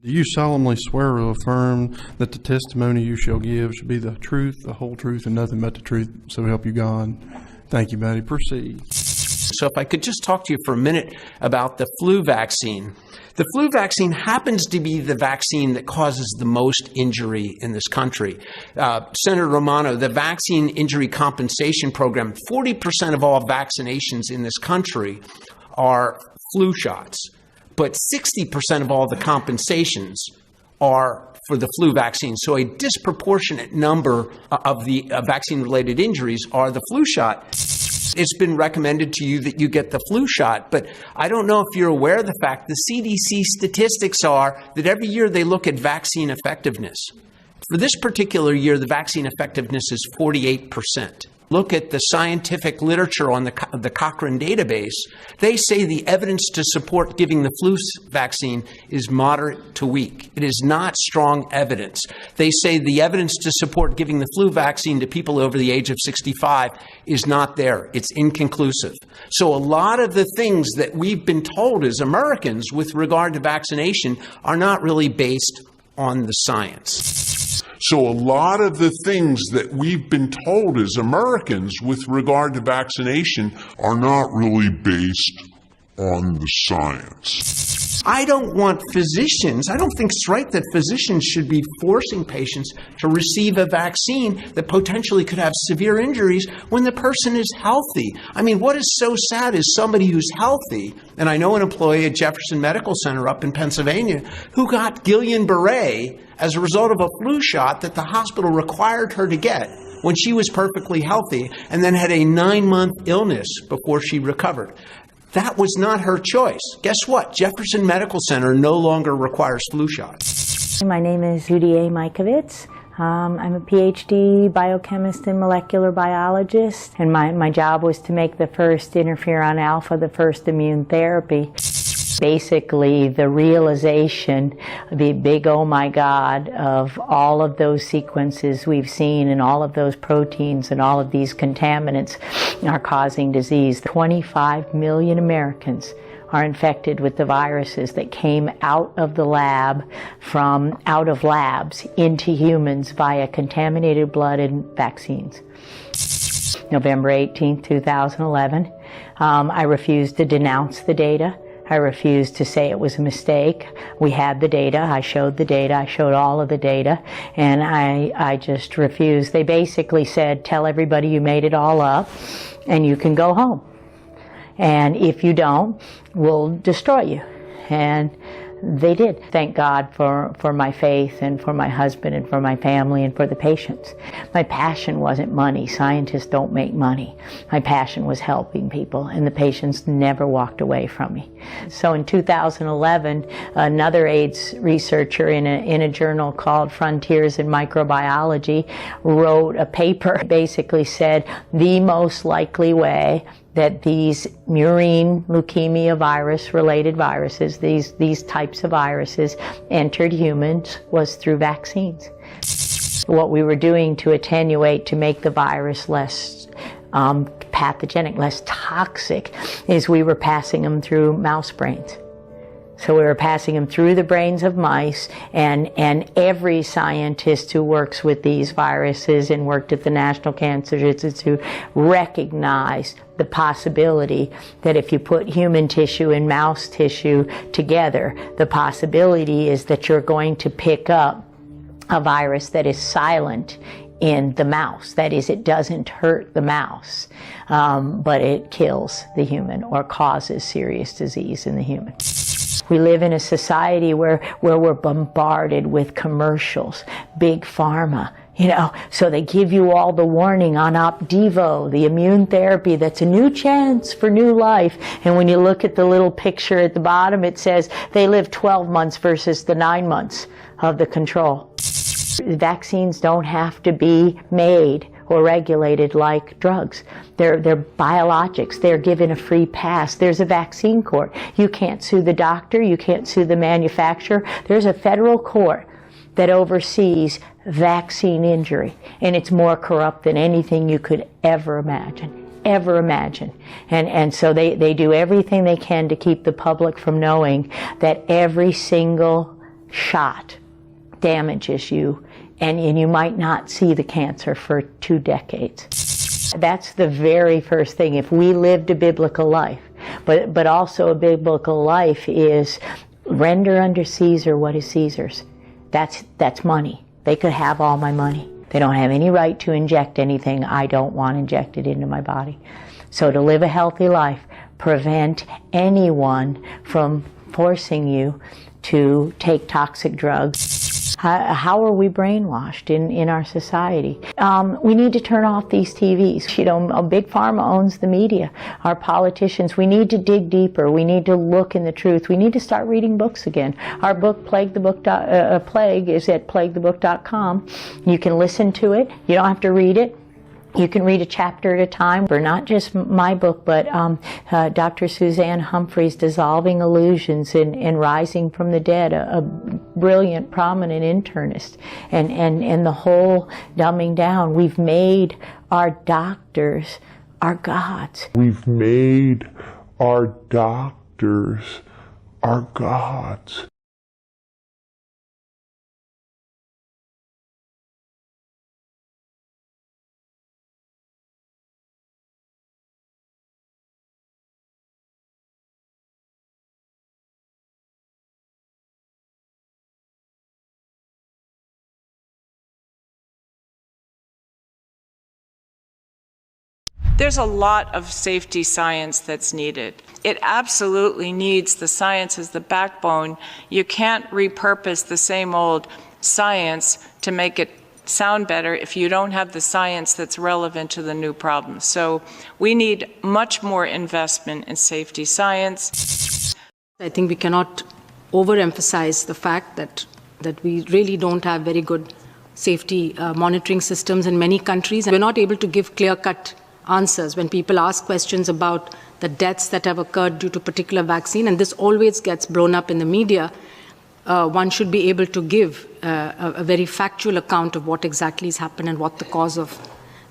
Do you solemnly swear or affirm that the testimony you shall give shall be the truth, the whole truth, and nothing but the truth, so help you God? Thank you, buddy. Proceed. So if I could just talk to you for a minute about the flu vaccine. The flu vaccine happens to be the vaccine that causes the most injury in this country. Senator Romano, the Vaccine Injury Compensation Program, 40% of all vaccinations in this country are flu shots. But 60% of all the compensations are for the flu vaccine. So a disproportionate number of the vaccine-related injuries are the flu shot. It's been recommended to you that you get the flu shot, but I don't know if you're aware of the fact the CDC statistics are that every year they look at vaccine effectiveness. For this particular year, the vaccine effectiveness is 48%. Look at the scientific literature on the Cochrane database. They say the evidence to support giving the flu vaccine is moderate to weak. It is not strong evidence. They say the evidence to support giving the flu vaccine to people over the age of 65 is not there. It's inconclusive. So a lot of the things that we've been told as Americans with regard to vaccination are not really based on the science. So a lot of the things that we've been told as Americans with regard to vaccination are not really based on the science. I don't want physicians, I don't think it's right that physicians should be forcing patients to receive a vaccine that potentially could have severe injuries when the person is healthy. I mean, what is so sad is somebody who's healthy, and I know an employee at Jefferson Medical Center up in Pennsylvania who got Guillain-Barré as a result of a flu shot that the hospital required her to get when she was perfectly healthy and then had a 9-month illness before she recovered. That was not her choice. Guess what? Jefferson Medical Center no longer requires flu shots. My name is Judy Mikovits. I'm a PhD biochemist and molecular biologist, and my job was to make the first interferon alpha, the first immune therapy. Basically, the realization, the big oh my God, of all of those sequences we've seen and all of those proteins and all of these contaminants are causing disease. 25 million Americans are infected with the viruses that came out of the lab, from out of labs into humans via contaminated blood and vaccines. November 18, 2011, I refused to denounce the data. I refused to say it was a mistake. We had the data. I showed the data. I showed all of the data. And I just refused. They basically said, tell everybody you made it all up and you can go home. And if you don't, we'll destroy you. And they did. Thank God for my faith and for my husband and for my family and for the patients. My passion wasn't money. Scientists don't make money. My passion was helping people, and the patients never walked away from me. So in 2011, another AIDS researcher in a journal called Frontiers in Microbiology wrote a paper, basically said the most likely way that these murine leukemia virus-related viruses, these types of viruses, entered humans was through vaccines. What we were doing to attenuate, to make the virus less pathogenic, less toxic, is we were passing them through mouse brains. So we were passing them through the brains of mice, and every scientist who works with these viruses and worked at the National Cancer Institute recognized the possibility that if you put human tissue and mouse tissue together, the possibility is that you're going to pick up a virus that is silent in the mouse. That is, it doesn't hurt the mouse, but it kills the human or causes serious disease in the human. We live in a society where we're bombarded with commercials, big pharma, so they give you all the warning on Opdivo, the immune therapy that's a new chance for new life. And when you look at the little picture at the bottom, it says they live 12 months versus the 9 months of the control. Vaccines don't have to be made or regulated like drugs. They're biologics. They're given a free pass. There's a vaccine court. You can't sue the doctor. You can't sue the manufacturer. There's a federal court that oversees vaccine injury, and it's more corrupt than anything you could ever imagine. And so they do everything they can to keep the public from knowing that every single shot damages you, and you might not see the cancer for 2 decades. That's the very first thing. If we lived a biblical life, but also a biblical life is render unto Caesar what is Caesar's. That's money. They could have all my money. They don't have any right to inject anything I don't want injected into my body. So to live a healthy life, prevent anyone from forcing you to take toxic drugs. How are we brainwashed in our society? We need to turn off these TVs. You know, Big Pharma owns the media. Our politicians, we need to dig deeper. We need to look in the truth. We need to start reading books again. Our book, Plague, is at plaguethebook.com. You can listen to it. You don't have to read it. You can read a chapter at a time, or not just my book, but Dr. Suzanne Humphrey's Dissolving Illusions and Rising from the Dead, a brilliant, prominent internist, and the whole dumbing down. We've made our doctors our gods. We've made our doctors our gods. There's a lot of safety science that's needed. It absolutely needs the science as the backbone. You can't repurpose the same old science to make it sound better if you don't have the science that's relevant to the new problems. So we need much more investment in safety science. I think we cannot overemphasize the fact that we really don't have very good safety monitoring systems in many countries, and we're not able to give clear-cut answers when people ask questions about the deaths that have occurred due to a particular vaccine, and this always gets blown up in the media. One should be able to give a very factual account of what exactly has happened and what the cause of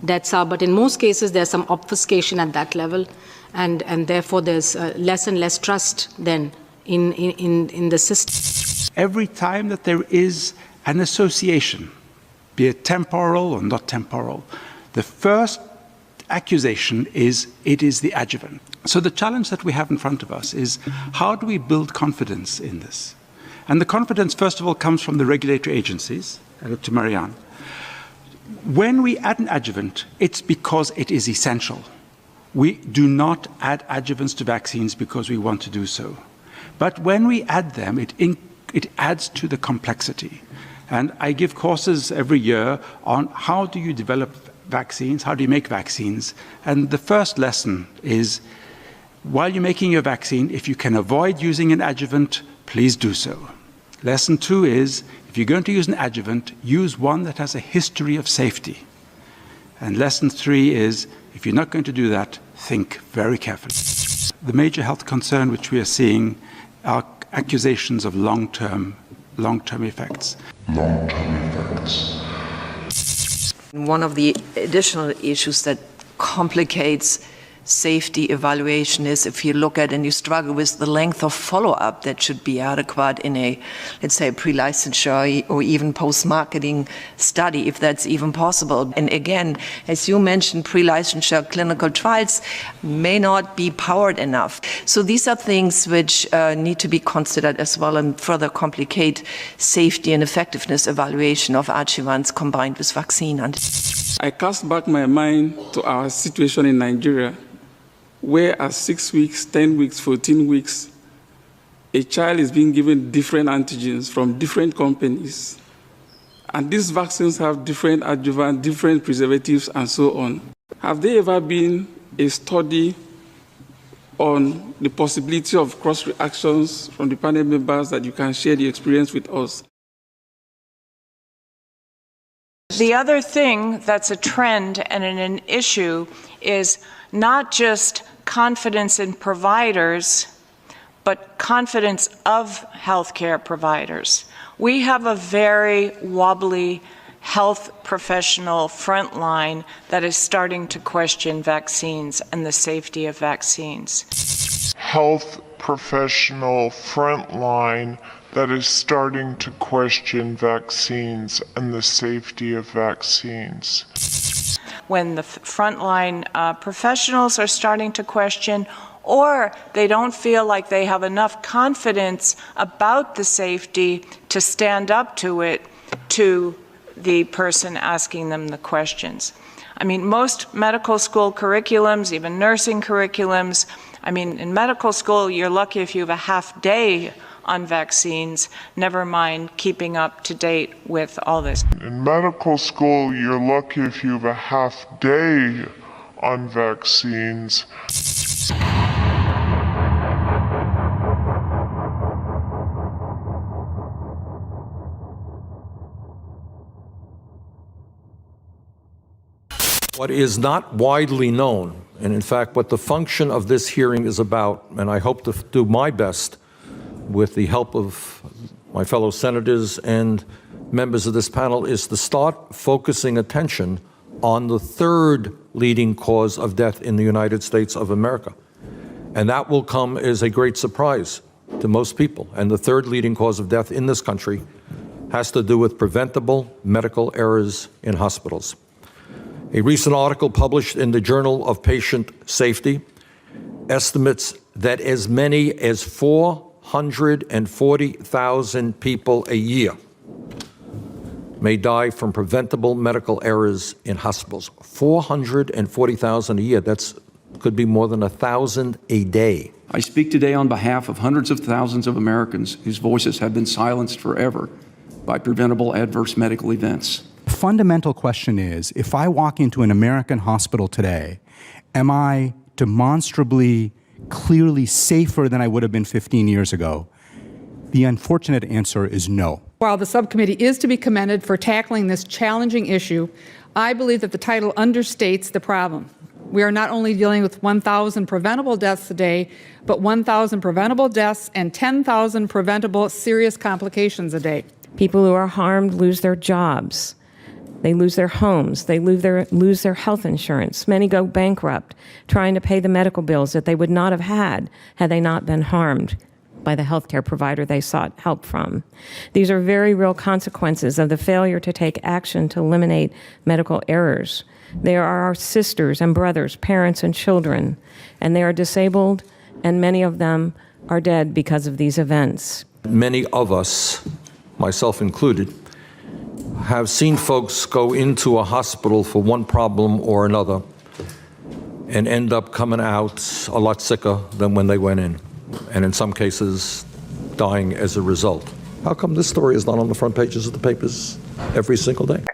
deaths are. But in most cases, there's some obfuscation at that level, and therefore there's less and less trust then in the system. Every time that there is an association, be it temporal or not temporal, the first accusation is it is the adjuvant. So the challenge that we have in front of us is how do we build confidence in this? And the confidence, first of all, comes from the regulatory agencies. I look to Marianne. When we add an adjuvant, it's because it is essential. We do not add adjuvants to vaccines because we want to do so. But when we add them, it adds to the complexity. And I give courses every year on how do you develop vaccines, how do you make vaccines? And the first lesson is, while you're making your vaccine, if you can avoid using an adjuvant, please do so. Lesson 2 is, if you're going to use an adjuvant, use one that has a history of safety. And lesson 3 is, if you're not going to do that, think very carefully. The major health concern which we are seeing are accusations of long-term effects. One of the additional issues that complicates safety evaluation is if you look at and you struggle with the length of follow-up that should be adequate in a, let's say, pre-licensure or even post-marketing study, if that's even possible. And again, as you mentioned, pre-licensure clinical trials may not be powered enough. So these are things which need to be considered as well and further complicate safety and effectiveness evaluation of adjuvants combined with vaccine. I cast back my mind to our situation in Nigeria, where at 6 weeks, 10 weeks, 14 weeks, a child is being given different antigens from different companies. And these vaccines have different adjuvants, different preservatives, and so on. Have there ever been a study on the possibility of cross-reactions from the panel members that you can share the experience with us? The other thing that's a trend and an issue is not just confidence in providers, but confidence of healthcare providers. We have a very wobbly health professional front line that is starting to question vaccines and the safety of vaccines. Health professional front line that is starting to question vaccines and the safety of vaccines. When the frontline professionals are starting to question, or they don't feel like they have enough confidence about the safety to stand up to it, to the person asking them the questions. I mean, most medical school curriculums, even nursing curriculums, I mean, in medical school, you're lucky if you have a half day on vaccines, never mind keeping up to date with all this. In medical school, you're lucky if you have a half day on vaccines. What is not widely known, and in fact what the function of this hearing is about, and I hope to do my best with the help of my fellow senators and members of this panel, is to start focusing attention on the third leading cause of death in the United States of America. And that will come as a great surprise to most people. And the third leading cause of death in this country has to do with preventable medical errors in hospitals. A recent article published in the Journal of Patient Safety estimates that as many as 440,000 people a year may die from preventable medical errors in hospitals. 440,000 a year. Could be more than 1,000 a day. I speak today on behalf of hundreds of thousands of Americans whose voices have been silenced forever by preventable adverse medical events. The fundamental question is, if I walk into an American hospital today, am I demonstrably, clearly safer than I would have been 15 years ago? The unfortunate answer is no. While the subcommittee is to be commended for tackling this challenging issue, I believe that the title understates the problem. We are not only dealing with 1,000 preventable deaths a day, but 1,000 preventable deaths and 10,000 preventable serious complications a day. People who are harmed lose their jobs. They lose their homes. They lose their health insurance. Many go bankrupt trying to pay the medical bills that they would not have had they not been harmed by the healthcare provider they sought help from. These are very real consequences of the failure to take action to eliminate medical errors. They are our sisters and brothers, parents and children, and they are disabled, and many of them are dead because of these events. Many of us, myself included, have seen folks go into a hospital for one problem or another and end up coming out a lot sicker than when they went in, and in some cases dying as a result. How come this story is not on the front pages of the papers every single day?